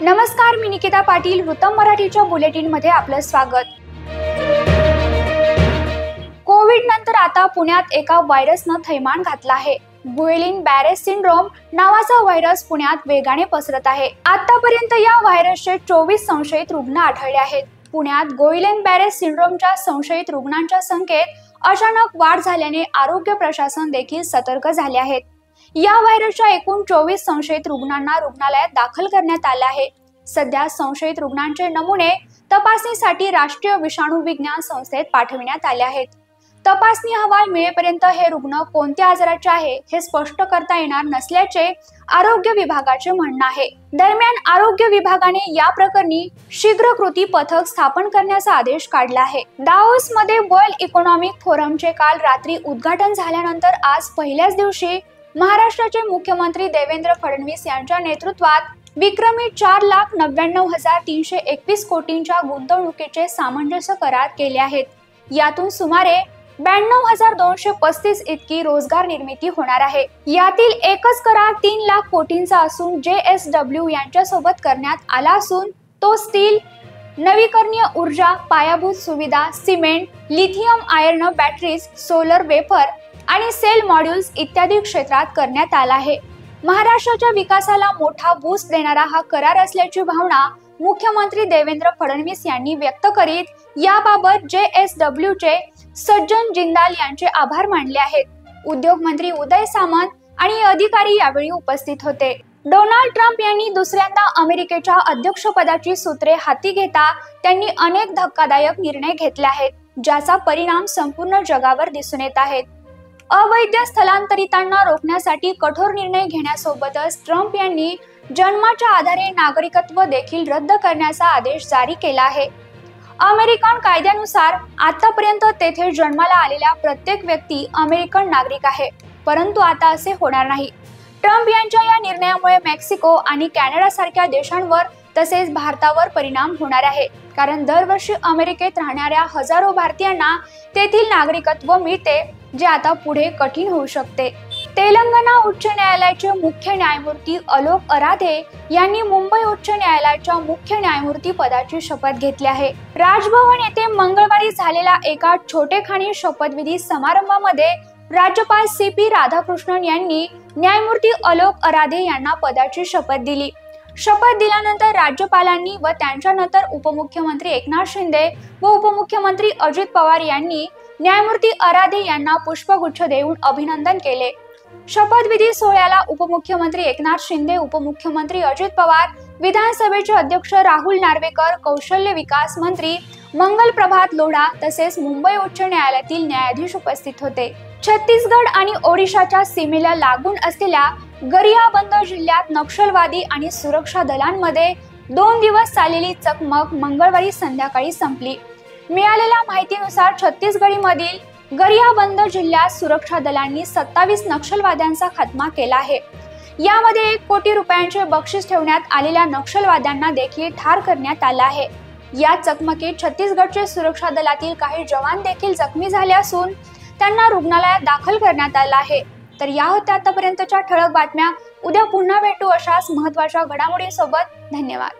नमस्कार, मी निकिता पाटील. वृत्तम मराठीच्या बुलेटिनमध्ये आपलं स्वागत. कोविड नंतर आता पुण्यात एका व्हायरसनं थैमान घातलं आहे. गुएलिन बॅरे सिंड्रोम नावाचा व्हायरस पुण्यात वेगाने पसरत आहे. आतापर्यंत या व्हायरसचे 24 संशयित रुग्ण आढळले आहेत. पुण्यात गुएलिन बॅरे सिंड्रोमच्या संशयित रुग्णांच्या संख्येत अचानक वाढ झाल्याने आरोग्य प्रशासन देखील सतर्क झाले आहेत. या व्हायरसच्या एकूण 24 संशयित रुग्णांना रुग्णालयात दाखल करण्यात आले आहे. सध्या संशयित रुग्णांचे नमुने तपासणीसाठी राष्ट्रीय विषाणू विज्ञान संस्थेत पाठविण्यात आले आहेत. तपासणी अहवाल मिळेपर्यंत हे रुग्ण कोणत्या आजाराचे आहे हे स्पष्ट करता येणार नसल्याचे आरोग्य विभागाचे म्हणणे आहे. दरम्यान आरोग्य विभागाने या प्रकरणी शीघ्र कृती पथक स्थापन करण्याचा आदेश काढला आहे. दाओस मध्ये वर्ल्ड इकॉनॉमिक फोरमचे काल रात्री उद्घाटन झाल्यानंतर आज पहिल्याच दिवशी महाराष्ट्राचे मुख्यमंत्री देवेंद्र फडणवीस यांच्या नेतृत्वात विक्रमी 4,99,321 कोटींच्या गुंतवणुकीचे सामंजस्य करार केले आहेत. यातून सुमारे 92,235 इतकी रोजगार निर्मिती होणार आहे. यातील एकच करार 3 लाख कोटींचा असून JSW यांच्यासोबत करण्यात आला असून तो स्टील, नवीकरणीय ऊर्जा, पायाभूत सुविधा, cement, lithium iron batteries, solar wafer आणि सेल मॉड्यूल्स इत्यादी क्षेत्रात करण्यात आला आहे. महाराष्ट्राच्या विकासाला मोठा बूस्ट देणारा हा करार असल्याची भावना मुख्यमंत्री देवेंद्र फडणवीस यांनी व्यक्त करीत याबाबत JSW चे सज्जन जिंदाल यांचे आभार मानले आहेत. उद्योग मंत्री उदय सामंत आणि अधिकारी यावेळी उपस्थित होते. डोनाल्ड ट्रम्प यांनी दुसऱ्यांदा अमेरिकेच्या अध्यक्षपदाची सूत्रे हाती घेता त्यांनी अनेक धक्कादायक निर्णय घेतले आहेत, ज्याचा परिणाम संपूर्ण जगावर दिसून येत आहेत. अवैध स्थलांतरितांना रोखण्यासाठी कठोर निर्णय घेण्यासोबतच ट्रम्प यांनी जन्माच्या आधारे नागरिकत्व देखील रद्द करण्याचा आदेश जारी केला आहे. अमेरिकन कायद्यानुसार आतापर्यंत तेथे जन्माला आलेल्या प्रत्येक व्यक्ती अमेरिकन नागरिक आहे, परंतु आता असे होणार नाही. ट्रम्प यांच्या या निर्णयामुळे मेक्सिको आणि कॅनडा सारख्या देशांवर तसेच भारतावर परिणाम होणार आहे, कारण दरवर्षी अमेरिकेत राहणाऱ्या हजारो भारतीयांना तेथील नागरिकत्व मिळते, जे आता पुढे कठीण होऊ शकते. तेलंगणा उच्च न्यायालयाचे मुख्य न्यायमूर्ती अलोक अराधे यांनी मुंबई उच्च न्यायालयाच्या मुख्य न्यायमूर्ती पदाची शपथ घेतली आहे. राजभवन येथे मंगळवारी झालेल्या एका छोटेखानी शपथविधी समारंभामध्ये राज्यपाल CP राधाकृष्णन यांनी न्यायमूर्ती अलोक अराधे यांना पदाची शपथ दिली. शपथ दिल्यानंतर राज्यपालांनी व त्यांच्यानंतर उपमुख्यमंत्री एकनाथ शिंदे व उपमुख्यमंत्री अजित पवार यांनी न्यायमूर्ती अराधे यांना पुष्पगुच्छ देऊन अभिनंदन केले. शपथविधी सोहळ्याला उपमुख्यमंत्री एकनाथ शिंदे, उपमुख्यमंत्री अजित पवार, विधानसभेचे अध्यक्ष राहुल नार्वेकर, कौशल्य विकास मंत्री मंगल प्रभात लोढा तसेच मुंबई उच्च न्यायालयातील न्यायाधीश उपस्थित होते. छत्तीसगड आणि ओडिशाच्या सीमेला लागून असलेल्या गरियाबंद जिल्ह्यात नक्षलवादी आणि सुरक्षा दलांमध्ये 2 दिवस चाललेली चकमक मंगळवारी संध्याकाळी संपली. मिळालेल्या माहितीनुसार छत्तीसगडमधील गरियाबंद जिल्ह्यात सुरक्षा दलांनी 27 नक्षलवाद्यांचा खात्मा केला आहे. यामध्ये 1 कोटी रुपयांचे बक्षीस ठेवण्यात आलेल्या नक्षलवाद्यांना देखील ठार करण्यात आला आहे. या चकमकीत छत्तीसगडचे सुरक्षा दलातील काही जवान देखील जखमी झाले असून त्यांना रुग्णालयात दाखल करण्यात आलं आहे. तर या होत्या आतापर्यंतच्या ठळक बातम्या. उद्या पुन्हा भेटू अशाच महत्त्वाच्या घडामोडींसोबत. धन्यवाद.